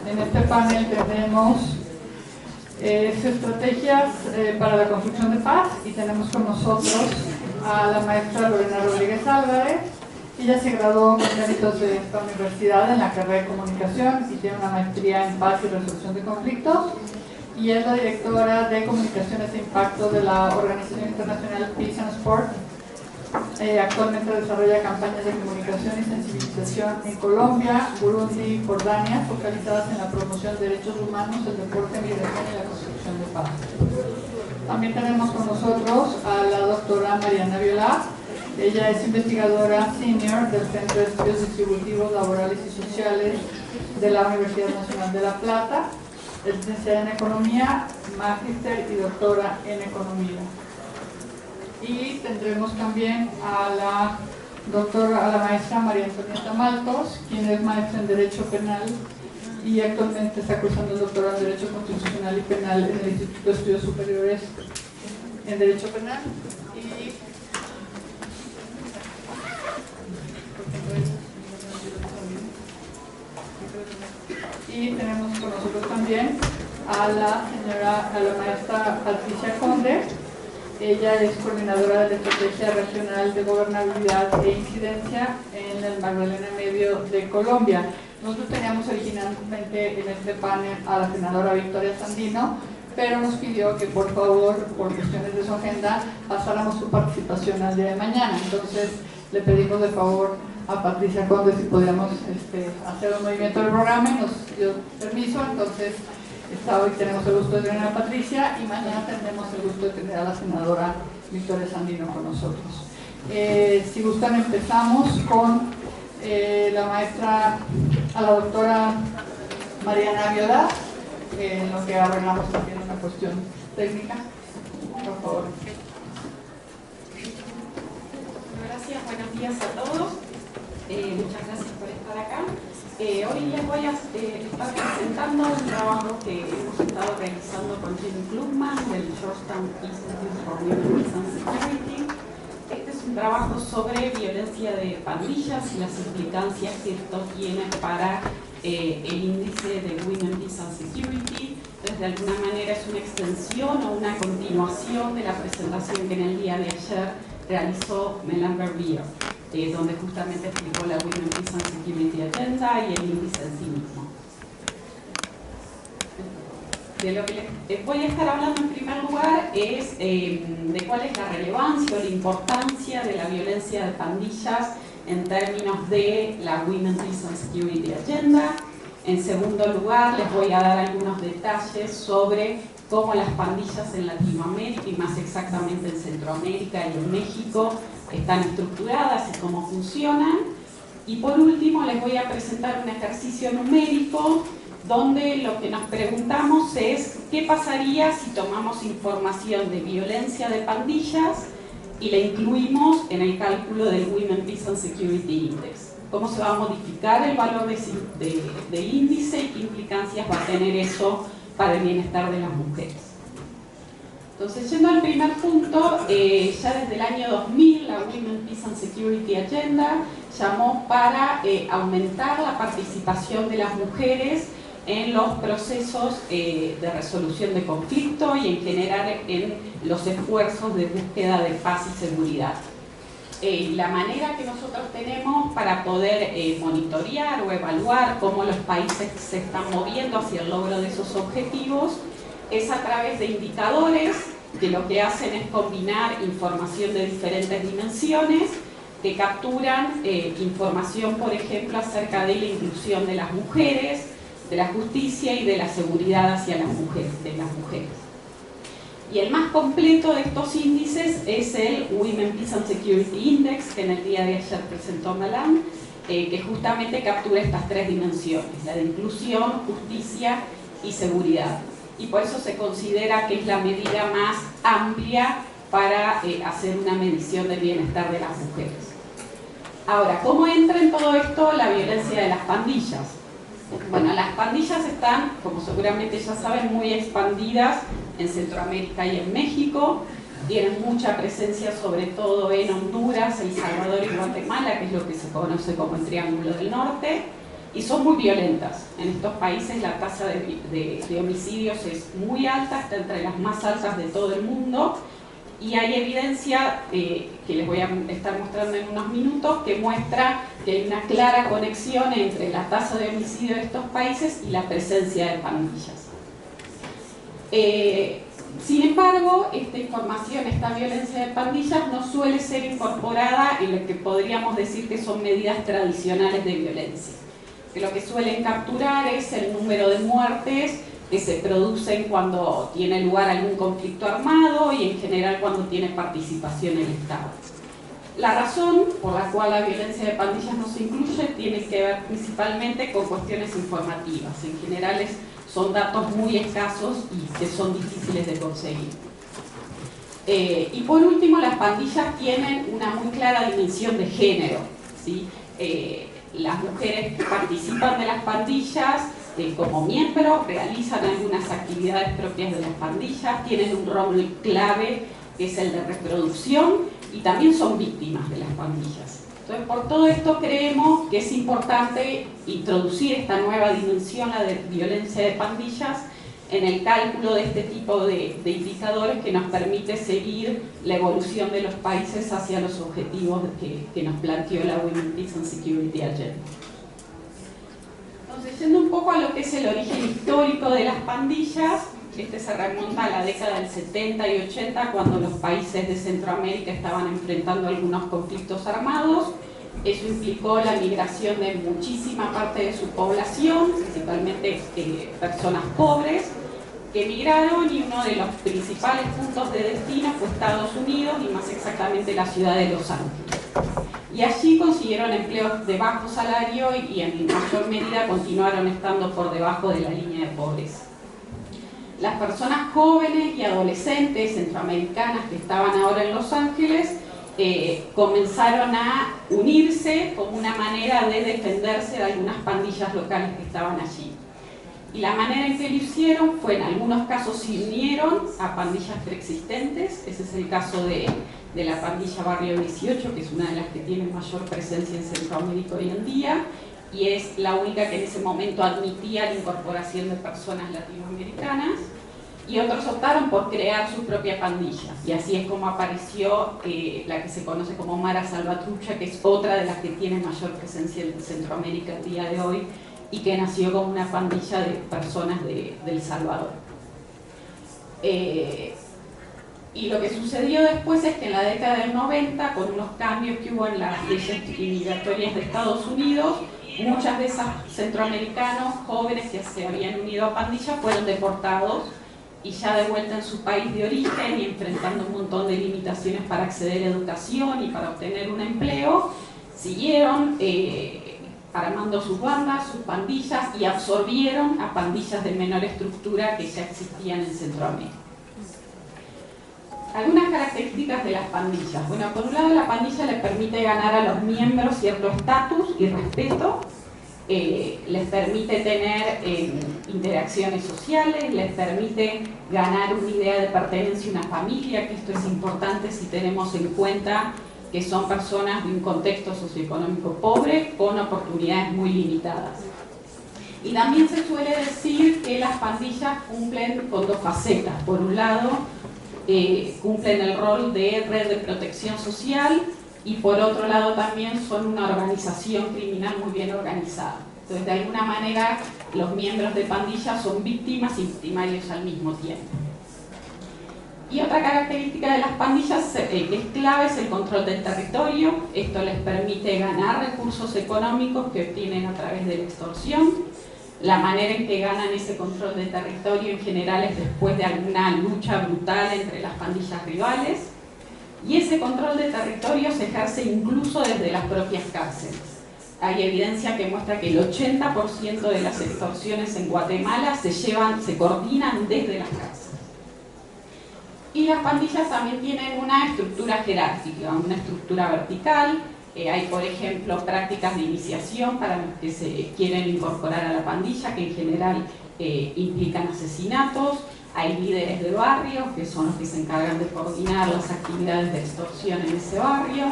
En este panel tenemos estrategias para la construcción de paz y tenemos con nosotros a la maestra Lorena Rodríguez Álvarez. Ella se graduó con méritos de esta universidad en la carrera de comunicación y tiene una maestría en paz y resolución de conflictos, y es la directora de comunicaciones de impacto de la Organización Internacional Peace and Sport. Actualmente desarrolla campañas de comunicación y sensibilización en Colombia, Burundi y Jordania, focalizadas en la promoción de derechos humanos, el deporte, migración y la construcción de paz. También tenemos con nosotros a la doctora Mariana Viola. Ella es investigadora senior del Centro de Estudios Distributivos, Laborales y Sociales de la Universidad Nacional de La Plata. Es licenciada en Economía, magíster y doctora en Economía. Y tendremos también a la maestra María Antonieta Maltos, quien es maestra en Derecho Penal y actualmente está cursando el doctorado en Derecho Constitucional y Penal en el Instituto de Estudios Superiores en Derecho Penal. Y tenemos con nosotros también a la maestra Patricia Conde. Ella es coordinadora de la Estrategia Regional de Gobernabilidad e Incidencia en el Magdalena Medio de Colombia. Nosotros teníamos originalmente en este panel a la senadora Victoria Sandino, pero nos pidió que por favor, por cuestiones de su agenda, pasáramos su participación al día de mañana. Entonces le pedimos de favor a Patricia Conde si podíamos hacer un movimiento del programa y nos dio permiso. Entonces hoy tenemos el gusto de tener a Patricia y mañana tendremos el gusto de tener a la senadora Victoria Sandino con nosotros. Si gustan, empezamos con a la doctora Mariana Viola, en lo que arreglamos aquí en una cuestión técnica. Por favor. Gracias, buenos días a todos. Muchas gracias por estar acá. Hoy les voy a estar presentando un trabajo que hemos estado realizando con Jenny Klugman del Georgetown Institute for Human Peace and Security. Este es un trabajo sobre violencia de pandillas y las implicancias que esto tiene para el índice de Women, Peace and Security. Entonces, de alguna manera es una extensión o una continuación de la presentación que en el día de ayer realizó Melan Verbier, donde justamente explicó la Women, Peace and Security Agenda y el índice en sí mismo. De lo que les voy a estar hablando en primer lugar es de cuál es la relevancia o la importancia de la violencia de pandillas en términos de la Women, Peace and Security Agenda. En segundo lugar, les voy a dar algunos detalles sobre cómo las pandillas en Latinoamérica y más exactamente en Centroamérica y en México están estructuradas y cómo funcionan. Y por último les voy a presentar un ejercicio numérico donde lo que nos preguntamos es qué pasaría si tomamos información de violencia de pandillas y la incluimos en el cálculo del Women, Peace and Security Index. Cómo se va a modificar el valor del índice y qué implicancias va a tener eso para el bienestar de las mujeres. Entonces, yendo al primer punto, ya desde el año 2000 la Women, Peace and Security Agenda llamó para aumentar la participación de las mujeres en los procesos de resolución de conflicto y en general en los esfuerzos de búsqueda de paz y seguridad. La manera que nosotros tenemos para poder monitorear o evaluar cómo los países se están moviendo hacia el logro de esos objetivos es a través de indicadores que lo que hacen es combinar información de diferentes dimensiones que capturan información, por ejemplo, acerca de la inclusión de las mujeres, de la justicia y de la seguridad hacia las mujeres, Y el más completo de estos índices es el Women, Peace and Security Index, que en el día de ayer presentó Melan, que justamente captura estas tres dimensiones, la de inclusión, justicia y seguridad. Y por eso se considera que es la medida más amplia para hacer una medición del bienestar de las mujeres. Ahora, ¿cómo entra en todo esto la violencia de las pandillas? Bueno, las pandillas están, como seguramente ya saben, muy expandidas en Centroamérica y en México. Tienen mucha presencia sobre todo en Honduras, El Salvador y Guatemala, que es lo que se conoce como el Triángulo del Norte, y son muy violentas. En estos países la tasa de homicidios es muy alta, está entre las más altas de todo el mundo, y hay evidencia que les voy a estar mostrando en unos minutos que muestra que hay una clara conexión entre la tasa de homicidio de estos países y la presencia de pandillas. Sin embargo, esta información, esta violencia de pandillas no suele ser incorporada en lo que podríamos decir que son medidas tradicionales de violencia. Que lo que suelen capturar es el número de muertes que se producen cuando tiene lugar algún conflicto armado y en general cuando tiene participación el Estado. La razón por la cual la violencia de pandillas no se incluye tiene que ver principalmente con cuestiones informativas. En general son datos muy escasos y que son difíciles de conseguir. Y por último, las pandillas tienen una muy clara dimensión de género, ¿sí? Las mujeres que participan de las pandillas como miembros realizan algunas actividades propias de las pandillas, tienen un rol clave que es el de reproducción y también son víctimas de las pandillas. Entonces, por todo esto creemos que es importante introducir esta nueva dimensión, la de violencia de pandillas, en el cálculo de este tipo de indicadores que nos permite seguir la evolución de los países hacia los objetivos que nos planteó la Women, Peace and Security Agenda. Entonces, yendo un poco a lo que es el origen histórico de las pandillas, este se remonta a la década del 70 y 80, cuando los países de Centroamérica estaban enfrentando algunos conflictos armados. Eso implicó la migración de muchísima parte de su población, principalmente personas pobres, que emigraron, y uno de los principales puntos de destino fue Estados Unidos y más exactamente la ciudad de Los Ángeles. Y allí consiguieron empleos de bajo salario y en mayor medida continuaron estando por debajo de la línea de pobreza. Las personas jóvenes y adolescentes centroamericanas que estaban ahora en Los Ángeles comenzaron a unirse como una manera de defenderse de algunas pandillas locales que estaban allí. Y la manera en que lo hicieron fue, en algunos casos, se unieron a pandillas preexistentes. Ese es el caso de la pandilla Barrio 18, que es una de las que tiene mayor presencia en Centroamérica hoy en día, y es la única que en ese momento admitía la incorporación de personas latinoamericanas. Y otros optaron por crear su propia pandilla, y así es como apareció la que se conoce como Mara Salvatrucha, que es otra de las que tiene mayor presencia en Centroamérica el día de hoy, y que nació como una pandilla de personas de El Salvador. Y lo que sucedió después es que en la década del 90, con unos cambios que hubo en las leyes migratorias de Estados Unidos, muchas de esas centroamericanos jóvenes que se habían unido a pandillas fueron deportados, y ya de vuelta en su país de origen y enfrentando un montón de limitaciones para acceder a educación y para obtener un empleo, siguieron armando sus bandas, sus pandillas, y absorbieron a pandillas de menor estructura que ya existían en Centroamérica. Algunas características de las pandillas. Bueno, por un lado, la pandilla le permite ganar a los miembros cierto estatus y respeto, les permite tener interacciones sociales, les permite ganar una idea de pertenencia a una familia, que esto es importante si tenemos en cuenta que son personas de un contexto socioeconómico pobre con oportunidades muy limitadas. Y también se suele decir que las pandillas cumplen con dos facetas. Por un lado, cumplen el rol de red de protección social, y por otro lado también son una organización criminal muy bien organizada. Entonces, de alguna manera, los miembros de pandillas son víctimas y victimarios al mismo tiempo. Y otra característica de las pandillas que es clave es el control del territorio. Esto les permite ganar recursos económicos que obtienen a través de la extorsión. La manera en que ganan ese control del territorio en general es después de alguna lucha brutal entre las pandillas rivales. Y ese control de territorio se ejerce incluso desde las propias cárceles. Hay evidencia que muestra que el 80% de las extorsiones en Guatemala se coordinan desde las cárceles. Y las pandillas también tienen una estructura jerárquica, una estructura vertical. Hay, por ejemplo, prácticas de iniciación para los que se quieren incorporar a la pandilla, que en general implican asesinatos. Hay líderes de barrio, que son los que se encargan de coordinar las actividades de extorsión en ese barrio.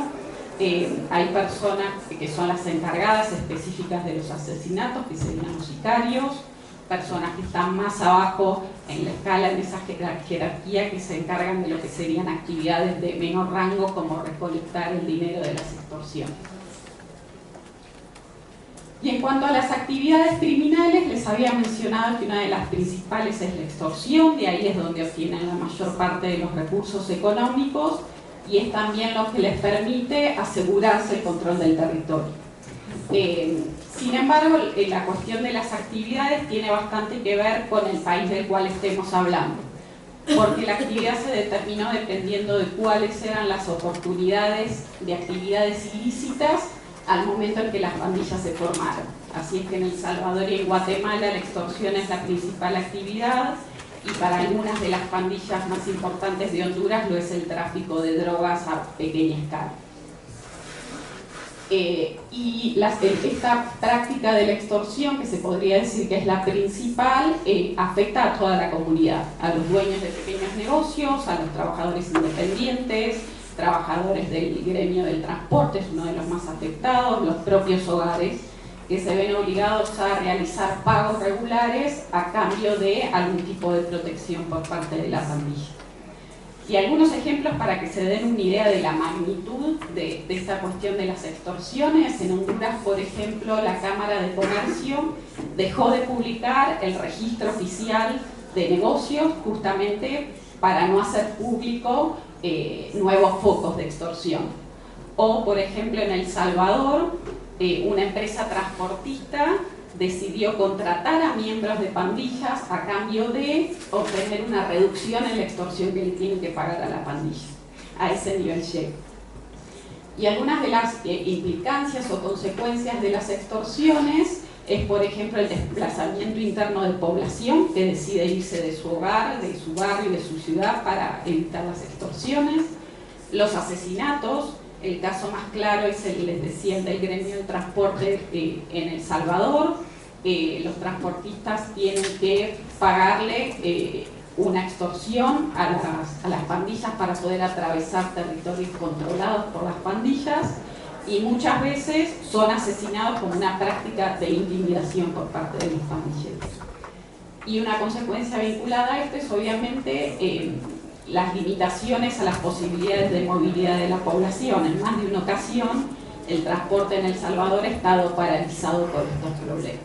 Hay personas que son las encargadas específicas de los asesinatos, que serían los sicarios. Personas que están más abajo en la escala, en esa jerarquía, que se encargan de lo que serían actividades de menor rango, como recolectar el dinero de las extorsiones. Y en cuanto a las actividades criminales, les había mencionado que una de las principales es la extorsión, de ahí es donde obtienen la mayor parte de los recursos económicos, y es también lo que les permite asegurarse el control del territorio. Sin embargo, la cuestión de las actividades tiene bastante que ver con el país del cual estemos hablando, porque la actividad se determinó dependiendo de cuáles eran las oportunidades de actividades ilícitas al momento en que las pandillas se formaron. Así es que en El Salvador y en Guatemala la extorsión es la principal actividad, y para algunas de las pandillas más importantes de Honduras lo es el tráfico de drogas a pequeña escala. Esta práctica de la extorsión, que se podría decir que es la principal, afecta a toda la comunidad, a los dueños de pequeños negocios, a los trabajadores independientes, trabajadores del gremio del transporte, es uno de los más afectados, los propios hogares, que se ven obligados a realizar pagos regulares a cambio de algún tipo de protección por parte de la pandilla. Y algunos ejemplos para que se den una idea de la magnitud de esta cuestión de las extorsiones. En Honduras, por ejemplo, la Cámara de Comercio dejó de publicar el registro oficial de negocios justamente para no hacer público nuevos focos de extorsión. O, por ejemplo, en El Salvador, una empresa transportista decidió contratar a miembros de pandillas a cambio de obtener una reducción en la extorsión que le tienen que pagar a la pandilla. A ese nivel llega. Y algunas de las implicancias o consecuencias de las extorsiones es, por ejemplo, el desplazamiento interno de población que decide irse de su hogar, de su barrio y de su ciudad para evitar las extorsiones. Los asesinatos. El caso más claro es el, les decía, el del gremio de transporte en El Salvador. Los transportistas tienen que pagarle una extorsión a las pandillas para poder atravesar territorios controlados por las pandillas, y muchas veces son asesinados como una práctica de intimidación por parte de los pandilleros. Y una consecuencia vinculada a esto es obviamente las limitaciones a las posibilidades de movilidad de la población. En más de una ocasión, el transporte en El Salvador ha estado paralizado por estos problemas.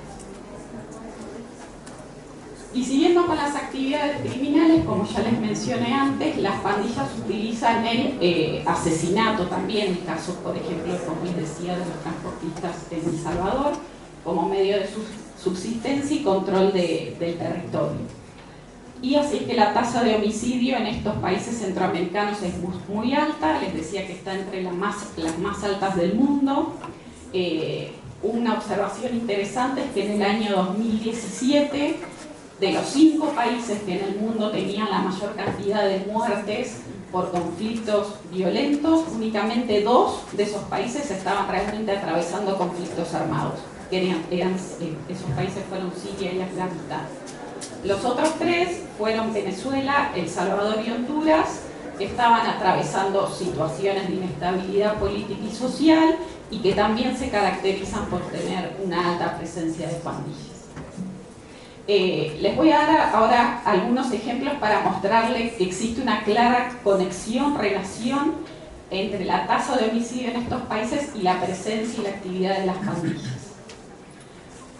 Y siguiendo con las actividades criminales, como ya les mencioné antes, las pandillas utilizan el asesinato también, el caso, por ejemplo, como les decía, de los transportistas en El Salvador, como medio de subsistencia y control del territorio. Y así es que la tasa de homicidio en estos países centroamericanos es muy alta, les decía que está entre las más altas del mundo. Una observación interesante es que en el año 2017, de los 5 países que en el mundo tenían la mayor cantidad de muertes por conflictos violentos, únicamente 2 de esos países estaban realmente atravesando conflictos armados. Esos países fueron Siria y Afganistán. Los otros 3 fueron Venezuela, El Salvador y Honduras, que estaban atravesando situaciones de inestabilidad política y social y que también se caracterizan por tener una alta presencia de pandillas. Les voy a dar ahora algunos ejemplos para mostrarles que existe una clara conexión, relación entre la tasa de homicidio en estos países y la presencia y la actividad de las pandillas.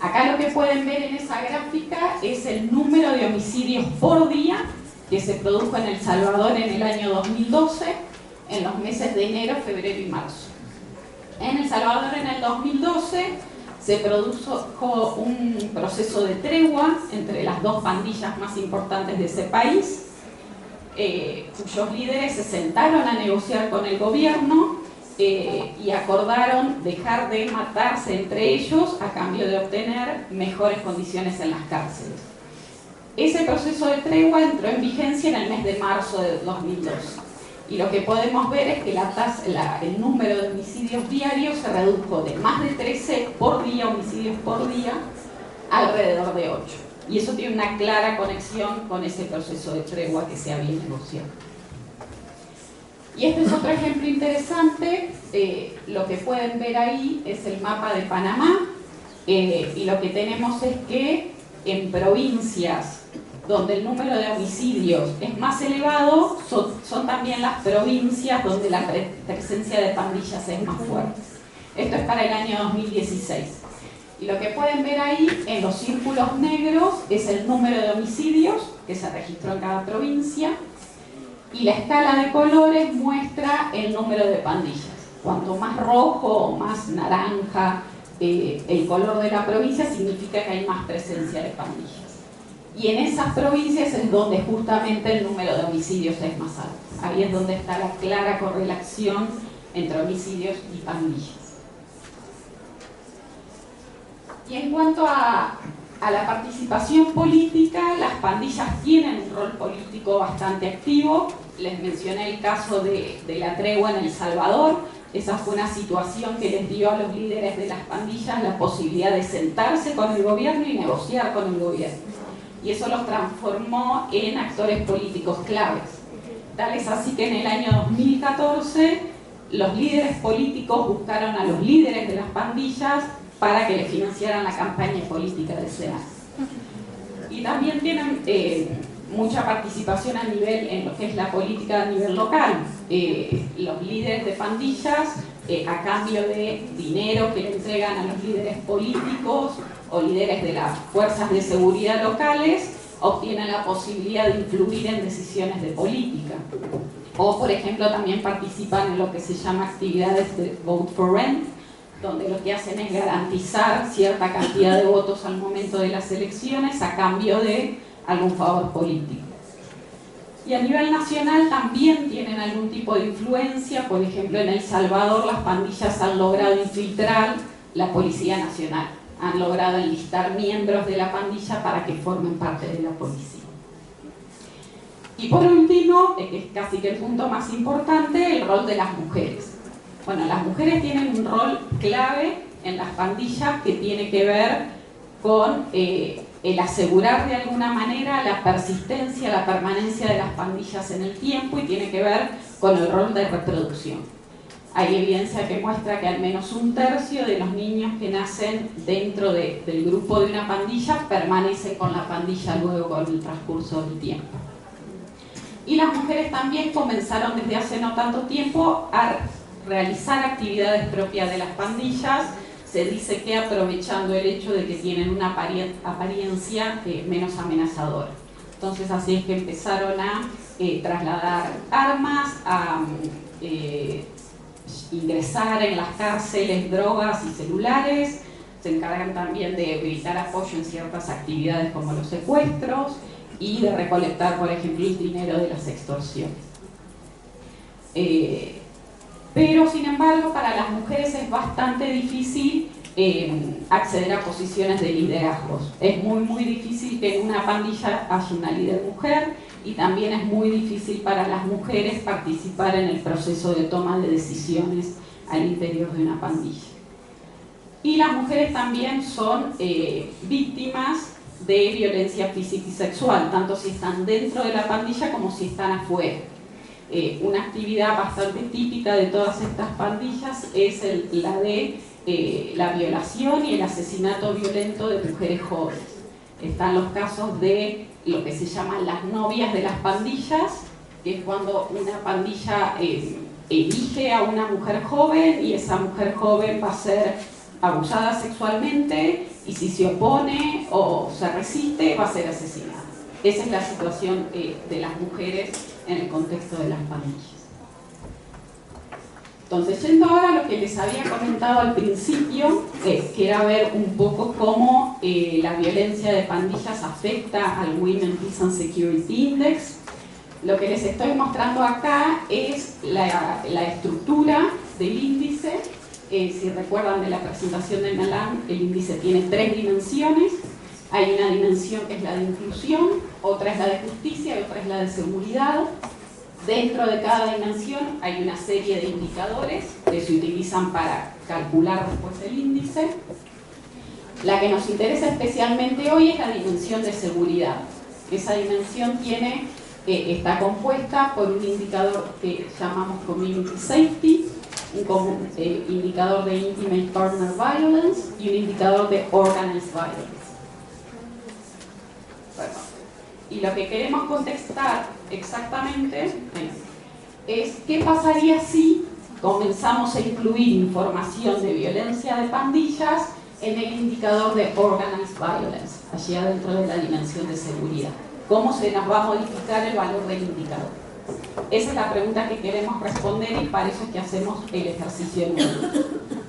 Acá lo que pueden ver en esa gráfica es el número de homicidios por día que se produjo en El Salvador en el año 2012, en los meses de enero, febrero y marzo. En El Salvador en el 2012 se produjo un proceso de tregua entre las 2 pandillas más importantes de ese país, cuyos líderes se sentaron a negociar con el gobierno y acordaron dejar de matarse entre ellos a cambio de obtener mejores condiciones en las cárceles. Ese proceso de tregua entró en vigencia en el mes de marzo de 2002. Y lo que podemos ver es que el número de homicidios diarios se redujo de más de 13 por día, homicidios por día, alrededor de 8. Y eso tiene una clara conexión con ese proceso de tregua que se había negociado. Y este es otro ejemplo interesante. Lo que pueden ver ahí es el mapa de Panamá. Y lo que tenemos es que en provincias donde el número de homicidios es más elevado, son también las provincias donde la presencia de pandillas es más fuerte. Esto es para el año 2016. Y lo que pueden ver ahí en los círculos negros es el número de homicidios que se registró en cada provincia, y la escala de colores muestra el número de pandillas. Cuanto más rojo o más naranja el color de la provincia, significa que hay más presencia de pandillas. Y en esas provincias es donde justamente el número de homicidios es más alto. Ahí es donde está la clara correlación entre homicidios y pandillas. Y en cuanto a la participación política, las pandillas tienen un rol político bastante activo. Les mencioné el caso de la tregua en El Salvador. Esa fue una situación que les dio a los líderes de las pandillas la posibilidad de sentarse con el gobierno y negociar con el gobierno. Y eso los transformó en actores políticos claves. Tal es así que en el año 2014 los líderes políticos buscaron a los líderes de las pandillas para que le financiaran la campaña política de ese año. Y también tienen mucha participación en lo que es la política a nivel local. Los líderes de pandillas, a cambio de dinero que le entregan a los líderes políticos o líderes de las fuerzas de seguridad locales, obtienen la posibilidad de influir en decisiones de política. O, por ejemplo, también participan en lo que se llama actividades de Vote for Rent, donde lo que hacen es garantizar cierta cantidad de votos al momento de las elecciones a cambio de algún favor político. Y a nivel nacional también tienen algún tipo de influencia. Por ejemplo, en El Salvador las pandillas han logrado infiltrar la Policía Nacional, han logrado enlistar miembros de la pandilla para que formen parte de la policía. Y por último, que es casi que el punto más importante, el rol de las mujeres. Bueno, las mujeres tienen un rol clave en las pandillas que tiene que ver con el asegurar de alguna manera la persistencia, la permanencia de las pandillas en el tiempo, y tiene que ver con el rol de reproducción. Hay evidencia que muestra que al menos 1/3 de los niños que nacen dentro del grupo de una pandilla permanecen con la pandilla luego con el transcurso del tiempo. Y las mujeres también comenzaron desde hace no tanto tiempo a realizar actividades propias de las pandillas. Se dice que aprovechando el hecho de que tienen una apariencia menos amenazadora. Entonces así es que empezaron a trasladar armas, a ingresar en las cárceles drogas y celulares. Se encargan también de brindar apoyo en ciertas actividades como los secuestros y de recolectar, por ejemplo, el dinero de las extorsiones. Pero, sin embargo, para las mujeres es bastante difícil acceder a posiciones de liderazgos. Es muy difícil que en una pandilla haya una líder mujer, y también es muy difícil para las mujeres participar en el proceso de toma de decisiones al interior de una pandilla. Y las mujeres también son víctimas de violencia física y sexual, tanto si están dentro de la pandilla como si están afuera. Una actividad bastante típica de todas estas pandillas es la de la violación y el asesinato violento de mujeres jóvenes. Están los casos de lo que se llaman las novias de las pandillas, que es cuando una pandilla elige a una mujer joven, y esa mujer joven va a ser abusada sexualmente, y si se opone o se resiste va a ser asesinada. Esa es la situación de las mujeres en el contexto de las pandillas. Entonces, yendo ahora a lo que les había comentado al principio, que era ver un poco cómo la violencia de pandillas afecta al Women Peace and Security Index. Lo que les estoy mostrando acá es la estructura del índice. Si recuerdan de la presentación de Melan, el índice tiene 3 dimensiones. Hay una dimensión que es la de inclusión, otra es la de justicia y otra es la de seguridad. Dentro de cada dimensión hay una serie de indicadores que se utilizan para calcular después el índice. La que nos interesa especialmente hoy es la dimensión de seguridad. Esa dimensión está compuesta por un indicador que llamamos Community Safety, un indicador de Intimate Partner Violence y un indicador de Organized Violence. Y lo que queremos contestar exactamente es qué pasaría si comenzamos a incluir información de violencia de pandillas en el indicador de Organized Violence, allí adentro de la dimensión de seguridad. ¿Cómo se nos va a modificar el valor del indicador? Esa es la pregunta que queremos responder y para eso es que hacemos el ejercicio número 1.